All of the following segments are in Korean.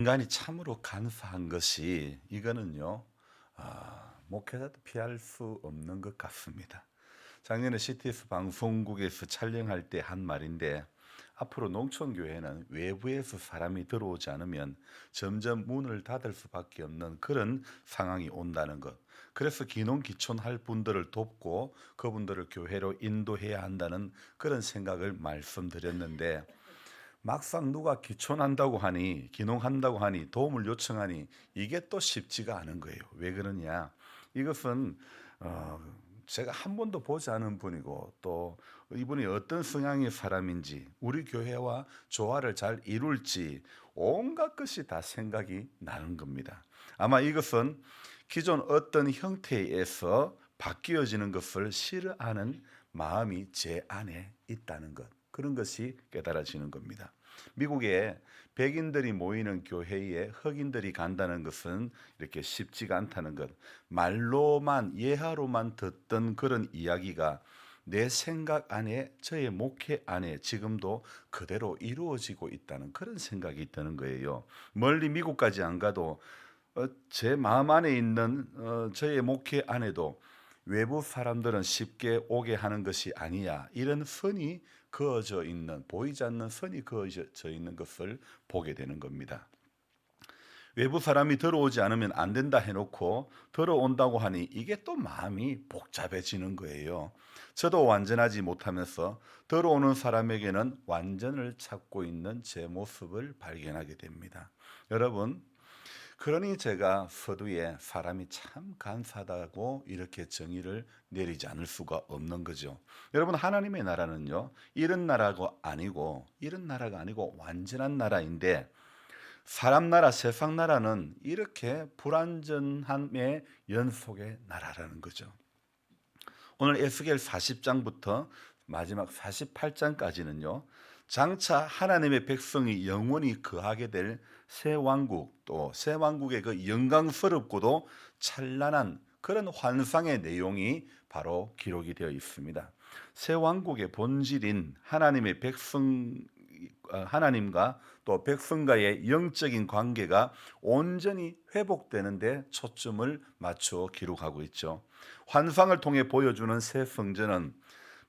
인간이 참으로 간사한 것이 이거는요. 목회자도 피할 수 없는 것 같습니다. 작년에 CTS 방송국에서 촬영할 때 한 말인데, 앞으로 농촌교회는 외부에서 사람이 들어오지 않으면 점점 문을 닫을 수밖에 없는 그런 상황이 온다는 것. 그래서 기농기촌할 분들을 돕고 그분들을 교회로 인도해야 한다는 그런 생각을 말씀드렸는데, 막상 누가 기촌한다고 하니, 기농한다고 하니, 도움을 요청하니 이게 또 쉽지가 않은 거예요. 왜 그러냐? 이것은 어, 제가 한 번도 보지 않은 분이고, 또 이분이 어떤 성향의 사람인지, 우리 교회와 조화를 잘 이룰지 온갖 것이 다 생각이 나는 겁니다. 아마 이것은 기존 어떤 형태에서 바뀌어지는 것을 싫어하는 마음이 제 안에 있다는 것. 그런 것이 깨달아지는 겁니다. 미국에 백인들이 모이는 교회에 흑인들이 간다는 것은 이렇게 쉽지가 않다는 것. 말로만, 예하로만 듣던 그런 이야기가 내 생각 안에, 저의 목회 안에 지금도 그대로 이루어지고 있다는 그런 생각이 드는 거예요. 멀리 미국까지 안 가도 제 마음 안에 있는 저의 목회 안에도 외부 사람들은 쉽게 오게 하는 것이 아니야, 이런 선이 그어져 있는, 보이지 않는 선이 그어져 있는 것을 보게 되는 겁니다. 외부 사람이 들어오지 않으면 안 된다 해놓고 들어온다고 하니 이게 또 마음이 복잡해지는 거예요. 저도 완전하지 못하면서 들어오는 사람에게는 완전을 찾고 있는 제 모습을 발견하게 됩니다. 여러분, 그러니 제가 서두에 사람이 참 간사하다고 이렇게 정의를 내리지 않을 수가 없는 거죠. 여러분, 하나님의 나라는요, 이런 나라가 아니고 완전한 나라인데, 사람 나라, 세상 나라는 이렇게 불완전함의 연속의 나라라는 거죠. 오늘 에스겔 40장부터 마지막 48장까지는요. 장차 하나님의 백성이 영원히 거하게 될 새 왕국, 또 새 왕국의 그 영광스럽고도 찬란한 그런 환상의 내용이 바로 기록이 되어 있습니다. 새 왕국의 본질인 하나님의 하나님과 또 백성과의 영적인 관계가 온전히 회복되는데 초점을 맞춰 기록하고 있죠. 환상을 통해 보여주는 새 성전은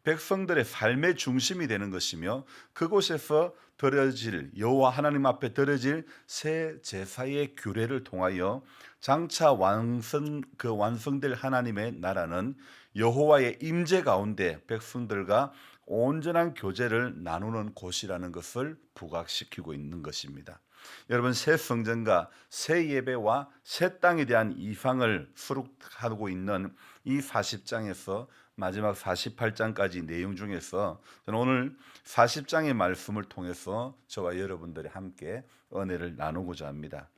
백성들의 삶의 중심이 되는 것이며, 그곳에서 드려질, 여호와 하나님 앞에 드려질 새 제사의 규례를 통하여 장차 완성될 하나님의 나라는 여호와의 임재 가운데 백성들과 온전한 교제를 나누는 곳이라는 것을 부각시키고 있는 것입니다. 여러분, 새 성전과 새 예배와 새 땅에 대한 이상을 수록하고 있는 이 40장에서 마지막 48장까지 내용 중에서 저는 오늘 40장의 말씀을 통해서 저와 여러분들이 함께 은혜를 나누고자 합니다.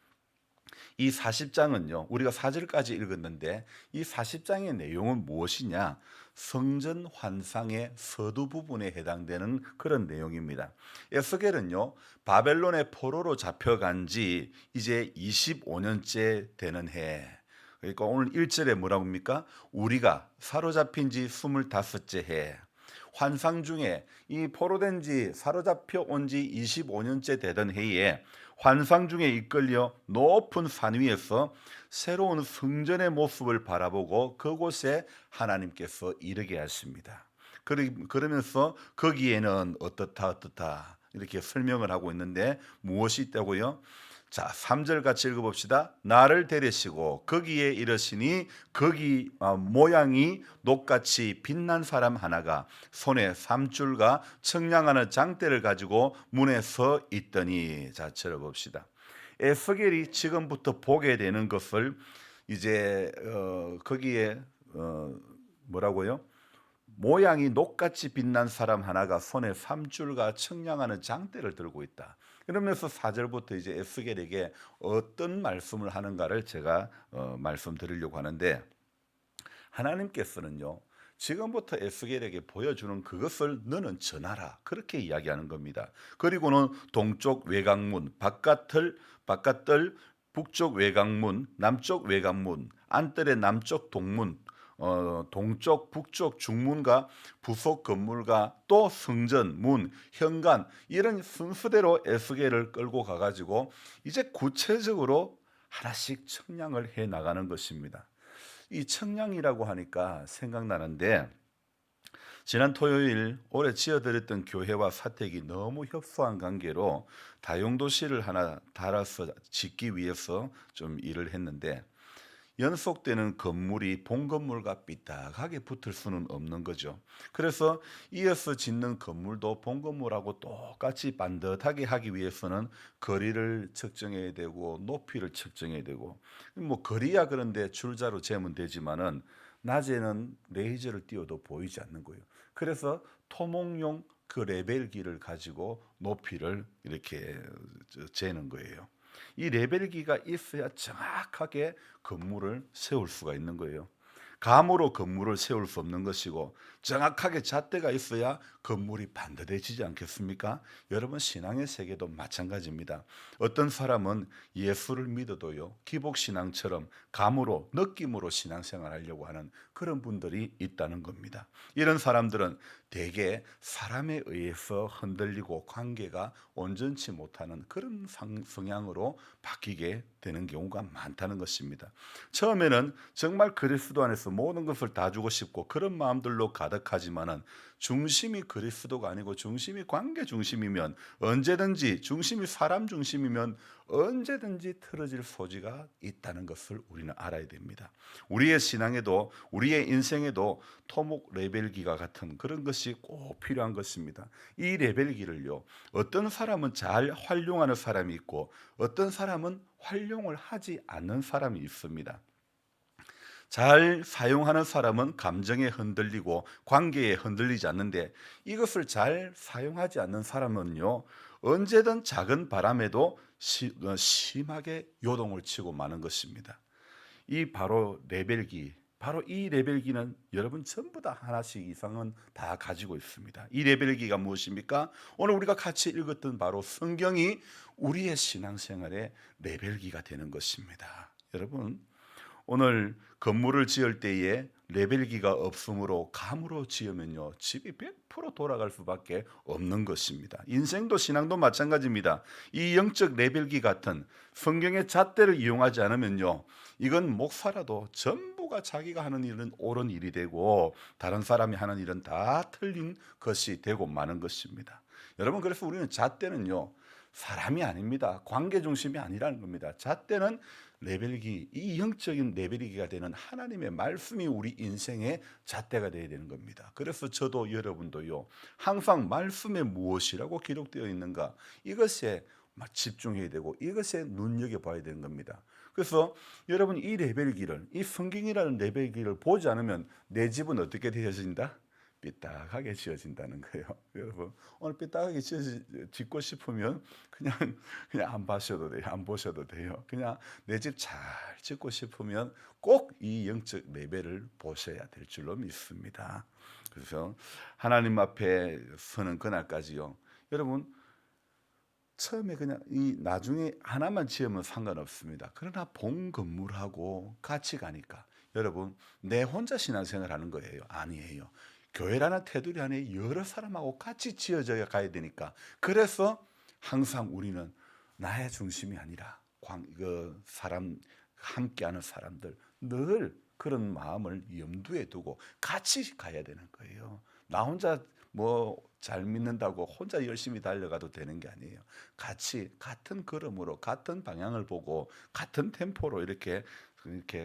이 40장은요, 우리가 4절까지 읽었는데 이 40장의 내용은 무엇이냐? 성전 환상의 서두 부분에 해당되는 그런 내용입니다. 에스겔은요, 바벨론의 포로로 잡혀간 지 이제 25년째 되는 해. 그러니까 오늘 1절에 뭐라고 합니까? 우리가 사로잡힌 지 25째 해. 환상 중에 이 포로된 지, 사로잡혀 온 지 25년째 되던 해에 환상 중에 이끌려 높은 산 위에서 새로운 성전의 모습을 바라보고 그곳에 하나님께서 이르게 하십니다. 그러면서 거기에는 어떻다 이렇게 설명을 하고 있는데 무엇이 있다고요? 자, 3절 같이 읽어봅시다. 나를 데리시고 거기에 이르시니 거기 모양이 녹같이 빛난 사람 하나가 손에 삼줄과 청량하는 장대를 가지고 문에 서 있더니, 자, 들어봅시다. 에스겔이 지금부터 보게 되는 것을 이제 거기에 뭐라고요? 모양이 녹같이 빛난 사람 하나가 손에 삼줄과 청량하는 장대를 들고 있다. 그러면서 4절부터 이제 에스겔에게 어떤 말씀을 하는가를 제가 말씀드리려고 하는데, 하나님께서는요, 지금부터 에스겔에게 보여주는 그것을 너는 전하라, 그렇게 이야기하는 겁니다. 그리고는 동쪽 외곽문, 바깥들 북쪽 외곽문, 남쪽 외곽문, 안뜰의 남쪽 동문, 동쪽, 북쪽 중문과 부속 건물과 또 성전, 문, 현관 이런 순서대로 에스겔을 끌고 가가지고 이제 구체적으로 하나씩 청량을 해 나가는 것입니다. 이 청량이라고 하니까 생각나는데 지난 토요일 올해 지어드렸던 교회와 사택이 너무 협소한 관계로 다용도실을 하나 달아서 짓기 위해서 좀 일을 했는데 연속되는 건물이 본 건물과 삐딱하게 붙을 수는 없는 거죠. 그래서 이어서 짓는 건물도 본 건물하고 똑같이 반듯하게 하기 위해서는 거리를 측정해야 되고 높이를 측정해야 되고 뭐 거리야 그런데 줄자로 재면 되지만은 낮에는 레이저를 띄워도 보이지 않는 거예요. 그래서 토목용 그 레벨기를 가지고 높이를 이렇게 재는 거예요. 이 레벨기가 있어야 정확하게 건물을 세울 수가 있는 거예요. 감으로 건물을 세울 수 없는 것이고 정확하게 잣대가 있어야 건물이 반듯해지지 않겠습니까? 여러분 신앙의 세계도 마찬가지입니다. 어떤 사람은 예수를 믿어도요 기복신앙처럼 감으로 느낌으로 신앙생활하려고 하는 그런 분들이 있다는 겁니다. 이런 사람들은 대개 사람에 의해서 흔들리고 관계가 온전치 못하는 그런 성향으로 바뀌게 되는 경우가 많다는 것입니다. 처음에는 정말 그리스도 안에서 모든 것을 다 주고 싶고 그런 마음들로 가득하지만은 중심이 그리스도가 아니고 중심이 관계 중심이면 언제든지 중심이 사람 중심이면 언제든지 틀어질 소지가 있다는 것을 우리는 알아야 됩니다. 우리의 신앙에도 우리의 인생에도 토목 레벨기가 같은 그런 것이 꼭 필요한 것입니다. 이 레벨기를요 어떤 사람은 잘 활용하는 사람이 있고 어떤 사람은 활용을 하지 않는 사람이 있습니다. 잘 사용하는 사람은 감정에 흔들리고 관계에 흔들리지 않는데 이것을 잘 사용하지 않는 사람은요 언제든 작은 바람에도 심하게 요동을 치고 마는 것입니다. 이 바로 레벨기, 바로 이 레벨기는 여러분 전부 다 하나씩 이상은 다 가지고 있습니다. 이 레벨기가 무엇입니까? 오늘 우리가 같이 읽었던 바로 성경이 우리의 신앙생활의 레벨기가 되는 것입니다. 여러분 오늘 건물을 지을 때에 레벨기가 없으므로 감으로 지으면요 집이 100% 돌아갈 수밖에 없는 것입니다. 인생도 신앙도 마찬가지입니다. 이 영적 레벨기 같은 성경의 잣대를 이용하지 않으면요 이건 목사라도 전부가 자기가 하는 일은 옳은 일이 되고 다른 사람이 하는 일은 다 틀린 것이 되고 마는 것입니다. 여러분 그래서 우리는 잣대는요 사람이 아닙니다. 관계 중심이 아니라는 겁니다. 잣대는 레벨기, 이 영적인 레벨기가 되는 하나님의 말씀이 우리 인생의 잣대가 되어야 되는 겁니다. 그래서 저도 여러분도요 항상 말씀에 무엇이라고 기록되어 있는가 이것에 집중해야 되고 이것에 눈여겨봐야 되는 겁니다. 그래서 여러분 이 레벨기를 이 성경이라는 레벨기를 보지 않으면 내 집은 어떻게 되어진다? 삐딱하게 지어진다는 거예요. 여러분 오늘 삐딱하게 짓고 싶으면 그냥 안 봐셔도 돼요. 안 보셔도 돼요. 그냥 내 집 잘 짓고 싶으면 꼭 이 영적 레벨을 보셔야 될 줄로 믿습니다. 그래서 하나님 앞에 서는 그날까지요. 여러분 처음에 그냥 이 나중에 하나만 지으면 상관없습니다. 그러나 본 건물하고 같이 가니까 여러분 내 혼자 신앙생활 하는 거예요? 아니에요. 교회라는 테두리 안에 여러 사람하고 같이 지어져 가야 되니까 그래서 항상 우리는 나의 중심이 아니라 사람 함께하는 사람들 늘 그런 마음을 염두에 두고 같이 가야 되는 거예요. 나 혼자 뭐 잘 믿는다고 혼자 열심히 달려가도 되는 게 아니에요. 같이 같은 걸음으로 같은 방향을 보고 같은 템포로 이렇게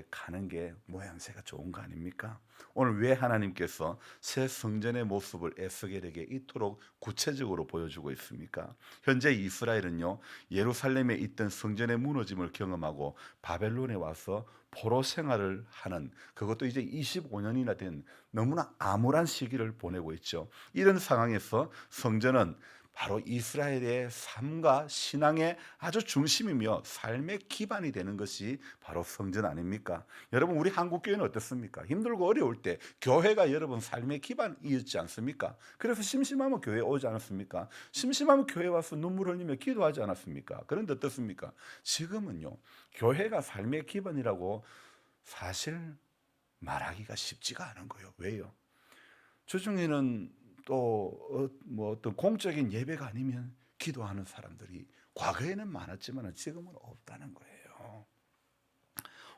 가는 게 모양새가 좋은 거 아닙니까? 오늘 왜 하나님께서 새 성전의 모습을 에스겔에게 이토록 구체적으로 보여주고 있습니까? 현재 이스라엘은요 예루살렘에 있던 성전의 무너짐을 경험하고 바벨론에 와서 포로 생활을 하는 그것도 이제 25년이나 된 너무나 암울한 시기를 보내고 있죠. 이런 상황에서 성전은 바로 이스라엘의 삶과 신앙의 아주 중심이며 삶의 기반이 되는 것이 바로 성전 아닙니까? 여러분 우리 한국교회는 어떻습니까? 힘들고 어려울 때 교회가 여러분 삶의 기반이었지 않습니까? 그래서 심심하면 교회 오지 않았습니까? 심심하면 교회 와서 눈물 흘리며 기도하지 않았습니까? 그런데 어떻습니까? 지금은요 교회가 삶의 기반이라고 사실 말하기가 쉽지가 않은 거예요. 왜요? 주중에는 또 어떤 공적인 예배가 아니면 기도하는 사람들이 과거에는 많았지만 지금은 없다는 거예요.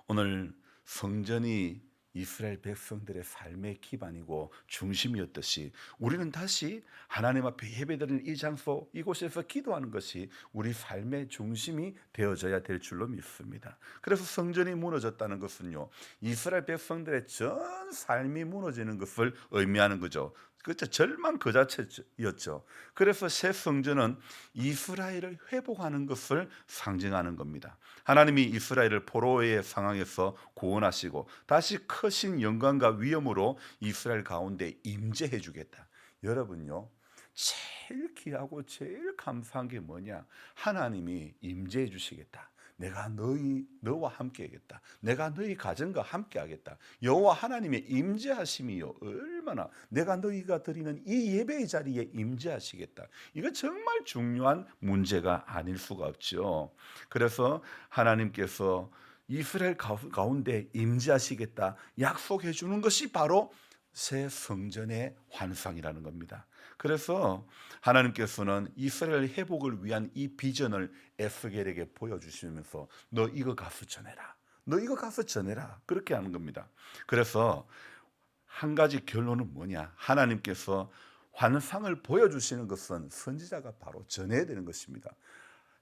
오늘 성전이 이스라엘 백성들의 삶의 기반이고 중심이었듯이 우리는 다시 하나님 앞에 예배드리는 이 장소, 이곳에서 기도하는 것이 우리 삶의 중심이 되어져야 될 줄로 믿습니다. 그래서 성전이 무너졌다는 것은요, 이스라엘 백성들의 전 삶이 무너지는 것을 의미하는 거죠. 그렇죠. 절망 그 자체였죠. 그래서 새 성전은 이스라엘을 회복하는 것을 상징하는 겁니다. 하나님이 이스라엘을 포로의 상황에서 구원하시고 다시 크신 영광과 위엄으로 이스라엘 가운데 임재해 주겠다. 여러분요, 제일 귀하고 제일 감사한 게 뭐냐? 하나님이 임재해 주시겠다. 내가 너와 함께 하겠다. 내가 너희 가정과 함께 하겠다. 여호와 하나님의 임재하심이요, 얼마나 내가 너희가 드리는 이 예배의 자리에 임재하시겠다. 이거 정말 중요한 문제가 아닐 수가 없죠. 그래서 하나님께서 이스라엘 가운데 임재하시겠다 약속해 주는 것이 바로 새 성전의 환상이라는 겁니다. 그래서 하나님께서는 이스라엘 회복을 위한 이 비전을 에스겔에게 보여주시면서 너 이거 가서 전해라. 너 이거 가서 전해라. 그렇게 하는 겁니다. 그래서 한 가지 결론은 뭐냐? 하나님께서 환상을 보여주시는 것은 선지자가 바로 전해야 되는 것입니다.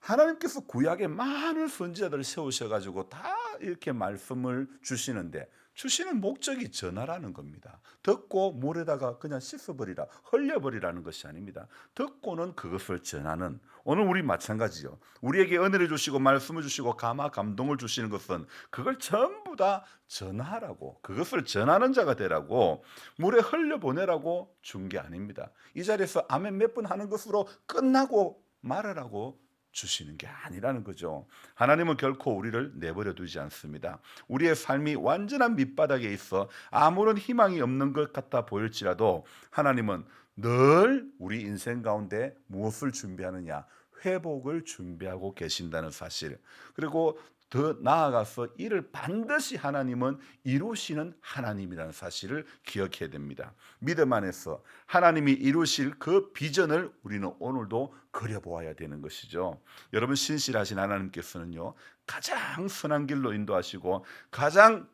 하나님께서 구약에 많은 선지자들을 세우셔가지고 다 이렇게 말씀을 주시는데 주시는 목적이 전하라는 겁니다. 듣고 물에다가 그냥 씻어버리라, 흘려버리라는 것이 아닙니다. 듣고는 그것을 전하는, 오늘 우리 마찬가지요. 우리에게 은혜를 주시고 말씀을 주시고 감동을 주시는 것은 그걸 전부 다 전하라고, 그것을 전하는 자가 되라고, 물에 흘려보내라고 준 게 아닙니다. 이 자리에서 아멘 몇 번 하는 것으로 끝나고 말하라고 주시는 게 아니라는 거죠. 하나님은 결코 우리를 내버려 두지 않습니다. 우리의 삶이 완전한 밑바닥에 있어 아무런 희망이 없는 것 같아 보일지라도 하나님은 늘 우리 인생 가운데 무엇을 준비하느냐? 회복을 준비하고 계신다는 사실. 그리고 더 나아가서 이를 반드시 하나님은 이루시는 하나님이라는 사실을 기억해야 됩니다. 믿음 안에서 하나님이 이루실 그 비전을 우리는 오늘도 그려보아야 되는 것이죠. 여러분, 신실하신 하나님께서는요, 가장 선한 길로 인도하시고 가장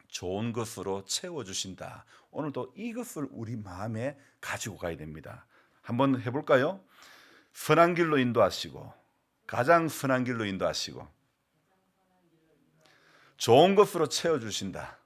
좋은 것으로 채워주신다. 오늘도 이것을 우리 마음에 가지고 가야 됩니다. 한번 해볼까요? 선한 길로 인도하시고 가장 선한 길로 인도하시고 좋은 것으로 채워주신다.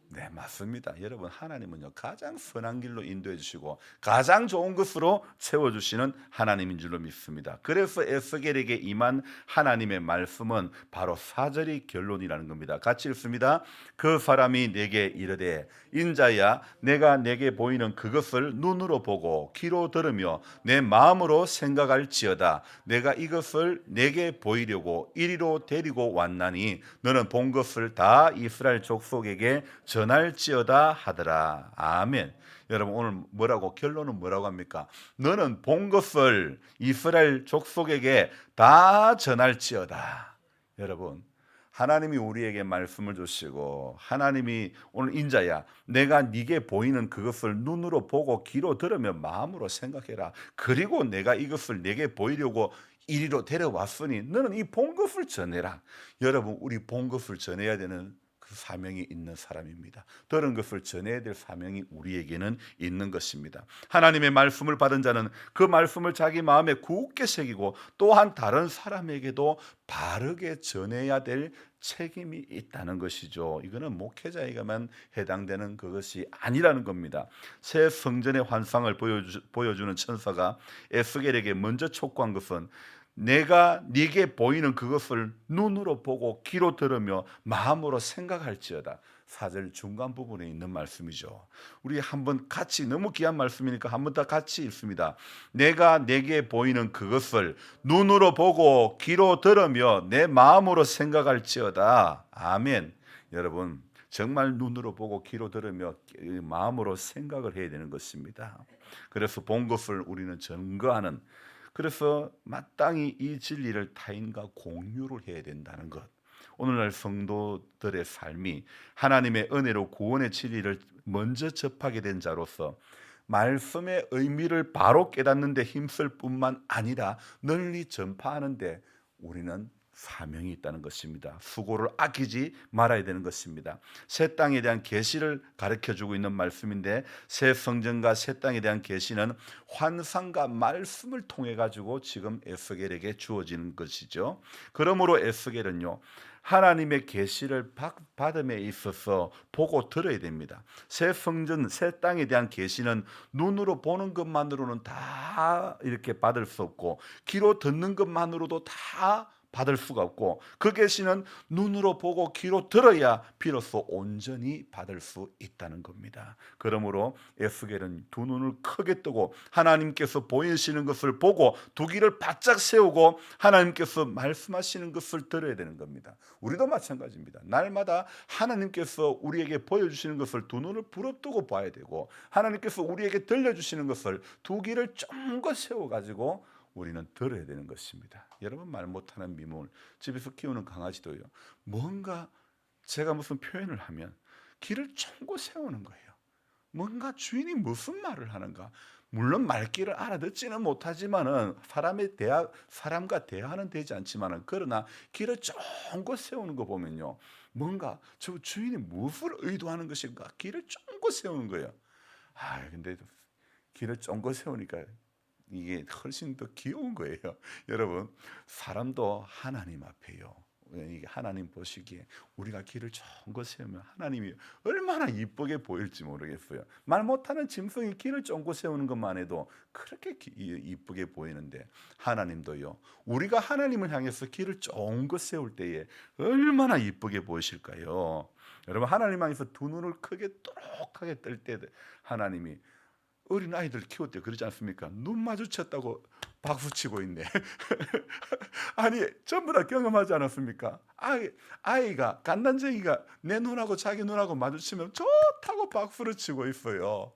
네, 맞습니다. 여러분, 하나님은요, 가장 선한 길로 인도해 주시고 가장 좋은 것으로 채워주시는 하나님인 줄로 믿습니다. 그래서 에스겔에게 임한 하나님의 말씀은 바로 4절이 결론이라는 겁니다. 같이 읽습니다. 그 사람이 내게 이르되 인자야, 내가 내게 보이는 그것을 눈으로 보고 귀로 들으며 내 마음으로 생각할지어다. 내가 이것을 내게 보이려고 이리로 데리고 왔나니 너는 본 것을 다 이스라엘 족속에게 전할지어다 하더라. 아멘. 여러분, 오늘 뭐라고, 결론은 뭐라고 합니까? 너는 본 것을 이스라엘 족속에게 다 전할지어다. 여러분, 하나님이 우리에게 말씀을 주시고 하나님이 오늘 인자야, 내가 네게 보이는 그것을 눈으로 보고 귀로 들으며 마음으로 생각해라. 그리고 내가 이것을 내게 보이려고 이리로 데려왔으니 너는 이 본 것을 전해라. 여러분, 우리 본 것을 전해야 되는 그 사명이 있는 사람입니다. 들은 것을 전해야 될 사명이 우리에게는 있는 것입니다. 하나님의 말씀을 받은 자는 그 말씀을 자기 마음에 굳게 새기고 또한 다른 사람에게도 바르게 전해야 될 책임이 있다는 것이죠. 이거는 목회자에게만 해당되는 그것이 아니라는 겁니다. 새 성전의 환상을 보여주는 천사가 에스겔에게 먼저 촉구한 것은 내가 네게 보이는 그것을 눈으로 보고 귀로 들으며 마음으로 생각할지어다. 4절 중간 부분에 있는 말씀이죠. 우리 한번 같이, 너무 귀한 말씀이니까 한번 더 같이 읽습니다. 내가 내게 보이는 그것을 눈으로 보고 귀로 들으며 내 마음으로 생각할지어다. 아멘. 여러분, 정말 눈으로 보고 귀로 들으며 마음으로 생각을 해야 되는 것입니다. 그래서 본 것을 우리는 증거하는, 그래서 마땅히 이 진리를 타인과 공유를 해야 된다는 것. 오늘날 성도들의 삶이 하나님의 은혜로 구원의 진리를 먼저 접하게 된 자로서 말씀의 의미를 바로 깨닫는 데 힘쓸 뿐만 아니라 널리 전파하는 데 우리는 사명이 있다는 것입니다. 수고를 아끼지 말아야 되는 것입니다. 새 땅에 대한 계시를 가르쳐 주고 있는 말씀인데, 새 성전과 새 땅에 대한 계시는 환상과 말씀을 통해 가지고 지금 에스겔에게 주어지는 것이죠. 그러므로 에스겔은요, 하나님의 계시를 받음에 있어서 보고 들어야 됩니다. 새 성전, 새 땅에 대한 계시는 눈으로 보는 것만으로는 다 이렇게 받을 수 없고, 귀로 듣는 것만으로도 다 받을 수가 없고, 그 계시는 눈으로 보고 귀로 들어야 비로소 온전히 받을 수 있다는 겁니다. 그러므로 에스겔은 두 눈을 크게 뜨고 하나님께서 보이시는 것을 보고 두 귀를 바짝 세우고 하나님께서 말씀하시는 것을 들어야 되는 겁니다. 우리도 마찬가지입니다. 날마다 하나님께서 우리에게 보여주시는 것을 두 눈을 부릅뜨고 봐야 되고, 하나님께서 우리에게 들려주시는 것을 두 귀를 쫑긋 세워가지고 우리는 들어야 되는 것입니다. 여러분, 말 못하는 미물, 집에서 키우는 강아지도요, 뭔가 제가 무슨 표현을 하면 귀를 쫑긋 세우는 거예요. 뭔가 주인이 무슨 말을 하는가. 물론 말귀를 알아듣지는 못하지만은 사람과 대화는 되지 않지만은, 그러나 귀를 쫑긋 세우는 거 보면요, 뭔가 저 주인이 무엇을 의도하는 것인가, 귀를 쫑긋 세우는 거예요. 근데 귀를 쫑긋 세우니까 이게 훨씬 더 귀여운 거예요. 여러분, 사람도 하나님 앞에요, 이게 하나님 보시기에 우리가 귀를 쫑긋 세우면 하나님이 얼마나 이쁘게 보일지 모르겠어요. 말 못하는 짐승이 귀를 쫑긋 세우는 것만 해도 그렇게 이쁘게 보이는데, 하나님도요, 우리가 하나님을 향해서 귀를 쫑긋 세울 때에 얼마나 이쁘게 보이실까요? 여러분, 하나님 향해서 두 눈을 크게 또록하게 뜰 때 하나님이 어린 아이들 키울 때 그러지 않습니까? 눈 마주쳤다고 박수치고 있네. 아니, 전부 다 경험하지 않았습니까? 아이가, 갓난쟁이가 내 눈하고 자기 눈하고 마주치면 좋다고 박수를 치고 있어요.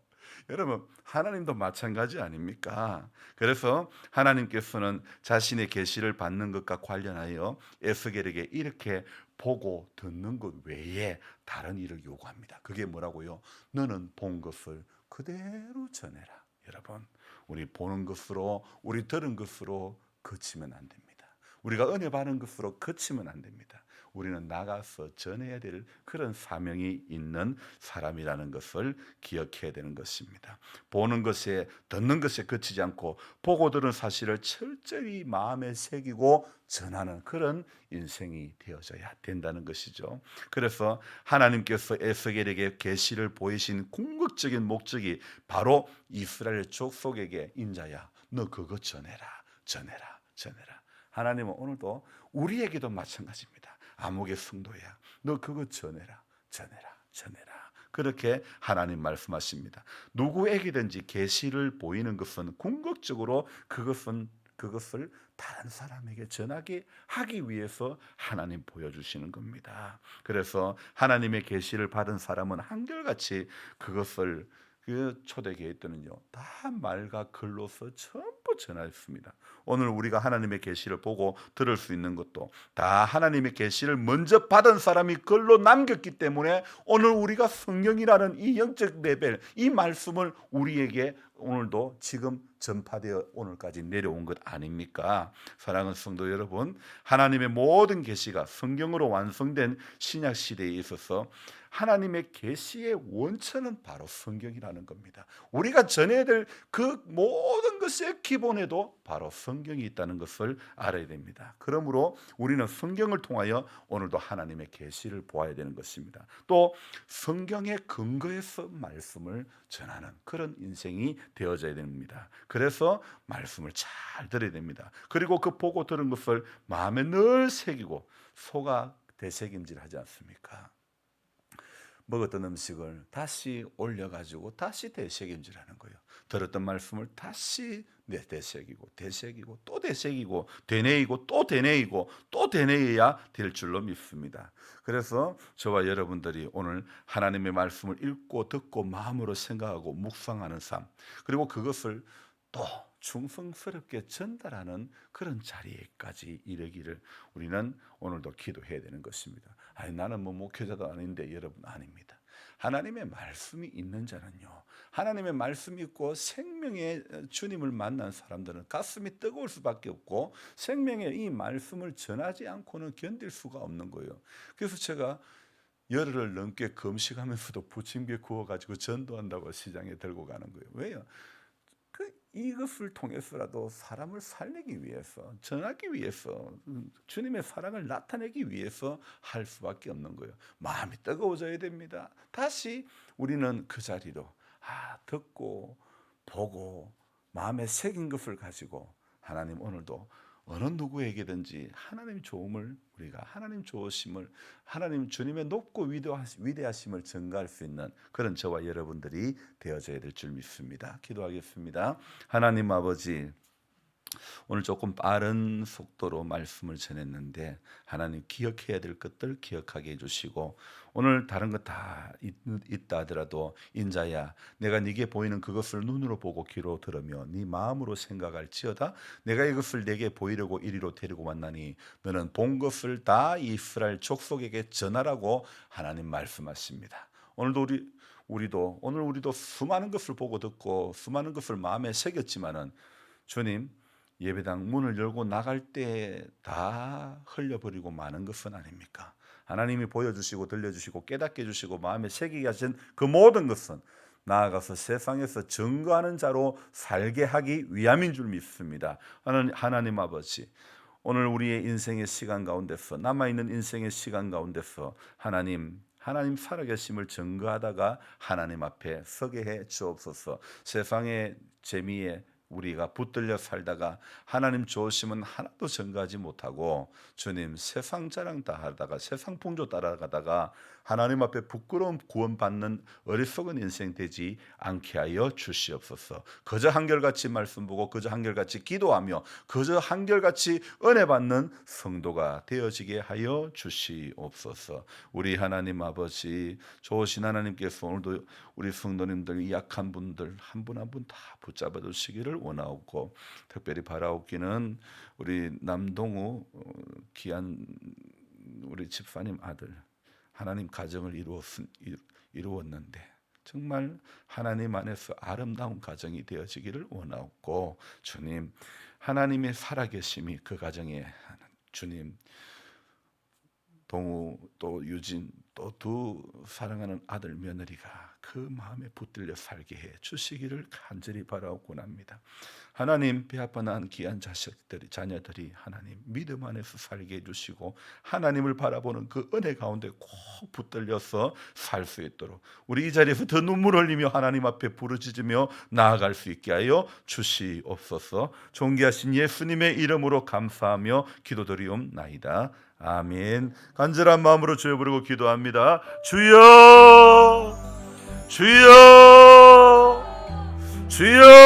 여러분, 하나님도 마찬가지 아닙니까? 그래서 하나님께서는 자신의 계시를 받는 것과 관련하여 에스겔에게 이렇게 보고 듣는 것 외에 다른 일을 요구합니다. 그게 뭐라고요? 너는 본 것을 그대로 전해라. 여러분, 우리 보는 것으로, 우리 들은 것으로 그치면 안 됩니다. 우리가 은혜 받은 것으로 그치면 안 됩니다. 우리는 나가서 전해야 될 그런 사명이 있는 사람이라는 것을 기억해야 되는 것입니다. 보는 것에, 듣는 것에 그치지 않고 보고 들은 사실을 철저히 마음에 새기고 전하는 그런 인생이 되어져야 된다는 것이죠. 그래서 하나님께서 에스겔에게 계시를 보이신 궁극적인 목적이 바로 이스라엘 족속에게, 인자야, 너 그거 전해라, 전해라, 전해라. 하나님은 오늘도 우리에게도 마찬가지입니다. 암흑의 성도야, 너 그거 전해라, 전해라, 전해라. 그렇게 하나님 말씀하십니다. 누구에게든지 계시를 보이는 것은 궁극적으로 그것을 다른 사람에게 전하게 하기 위해서 하나님 보여주시는 겁니다. 그래서 하나님의 계시를 받은 사람은 한결같이 그것을 그 초대교회 때는요, 다 말과 글로서 전부 전하였습니다. 오늘 우리가 하나님의 계시를 보고 들을 수 있는 것도 다 하나님의 계시를 먼저 받은 사람이 글로 남겼기 때문에 오늘 우리가 성경이라는 이 영적 레벨, 이 말씀을 우리에게 오늘도 지금 전파되어 오늘까지 내려온 것 아닙니까? 사랑하는 성도 여러분, 하나님의 모든 계시가 성경으로 완성된 신약 시대에 있어서 하나님의 계시의 원천은 바로 성경이라는 겁니다. 우리가 전해야 될 그 모든 것의 기본에도 바로 성경이 있다는 것을 알아야 됩니다. 그러므로 우리는 성경을 통하여 오늘도 하나님의 계시를 보아야 되는 것입니다. 또 성경의 근거에서 말씀을 전하는 그런 인생이 되어져야 됩니다. 그래서 말씀을 잘 들어야 됩니다. 그리고 그 보고 들은 것을 마음에 늘 새기고 소가 되새김질하지 않습니까? 먹었던 음식을 다시 올려가지고 다시 되새김질하는 거예요. 들었던 말씀을 다시 되새기고 되새기고 또 되새기고 되뇌이고 또 되뇌이고 또 되뇌여야 될 줄로 믿습니다. 그래서 저와 여러분들이 오늘 하나님의 말씀을 읽고 듣고 마음으로 생각하고 묵상하는 삶, 그리고 그것을 또 충성스럽게 전달하는 그런 자리에까지 이르기를 우리는 오늘도 기도해야 되는 것입니다. 아니, 나는 뭐 목회자도 아닌데. 여러분, 아닙니다. 하나님의 말씀이 있는 자는요, 하나님의 말씀이 있고 생명의 주님을 만난 사람들은 가슴이 뜨거울 수밖에 없고 생명의 이 말씀을 전하지 않고는 견딜 수가 없는 거예요. 그래서 제가 열흘을 넘게 금식하면서도 부침개 구워가지고 전도한다고 시장에 들고 가는 거예요. 왜요? 이것을 통해서라도 사람을 살리기 위해서, 전하기 위해서, 주님의 사랑을 나타내기 위해서 할 수밖에 없는 거예요. 마음이 뜨거워져야 됩니다. 다시 우리는 그 자리로 듣고 보고 마음에 새긴 것을 가지고 하나님, 오늘도 어느 누구에게든지 하나님 좋음을, 우리가 하나님 좋으심을, 하나님 주님의 높고 위대하심을 증가할 수 있는 그런 저와 여러분들이 되어져야 될 줄 믿습니다. 기도하겠습니다. 하나님 아버지, 오늘 조금 빠른 속도로 말씀을 전했는데 하나님, 기억해야 될 것들 기억하게 해주시고, 오늘 다른 것 다 있다 하더라도 인자야, 내가 네게 보이는 그것을 눈으로 보고 귀로 들으며 네 마음으로 생각할지어다. 내가 이것을 네게 보이려고 이리로 데리고 왔나니 너는 본 것을 다 이스라엘 족속에게 전하라고 하나님 말씀하십니다. 오늘도 우리도 수많은 것을 보고 듣고 수많은 것을 마음에 새겼지만은, 주님, 예배당 문을 열고 나갈 때 다 흘려버리고 마는 것은 아닙니까? 하나님이 보여주시고 들려주시고 깨닫게 해주시고 마음에 새기게 하신 그 모든 것은 나아가서 세상에서 증거하는 자로 살게 하기 위함인 줄 믿습니다. 하나님 아버지, 오늘 우리의 인생의 시간 가운데서, 남아있는 인생의 시간 가운데서 하나님 살아계심을 증거하다가 하나님 앞에 서게 해 주옵소서. 세상의 재미에 우리가 붙들려 살다가 하나님 좋으심은 하나도 증거하지 못하고, 주님, 세상 자랑 다 하다가 세상 풍조 따라가다가 하나님 앞에 부끄러운 구원받는 어리석은 인생 되지 않게 하여 주시옵소서. 그저 한결같이 말씀 보고 그저 한결같이 기도하며 그저 한결같이 은혜 받는 성도가 되어지게 하여 주시옵소서. 우리 하나님 아버지, 좋으신 하나님께서 오늘도 우리 성도님들, 약한 분들 한 분 한 분 다 붙잡아 주시기를 원하옵고, 특별히 바라옵기는 우리 남동우 귀한 우리 집사님 아들, 하나님 가정을 이루었는데 정말 하나님 안에서 아름다운 가정이 되어지기를 원하옵고, 주님, 하나님의 살아계심이 그 가정에, 주님, 동우 또 유진 또 두 사랑하는 아들 며느리가 그 마음에 붙들려 살게 해 주시기를 간절히 바라옵곤 합니다. 하나님, 배아파 낳은 귀한 자녀들이 하나님 믿음 안에서 살게 해주시고 하나님을 바라보는 그 은혜 가운데 꼭 붙들려서 살 수 있도록 우리 이 자리에서 더 눈물 흘리며 하나님 앞에 부르짖으며 나아갈 수 있게 하여 주시옵소서. 존귀하신 예수님의 이름으로 감사하며 기도드리옵나이다. 아멘. 간절한 마음으로 주여 부르고 기도합니다. 주여, 주여, 주여.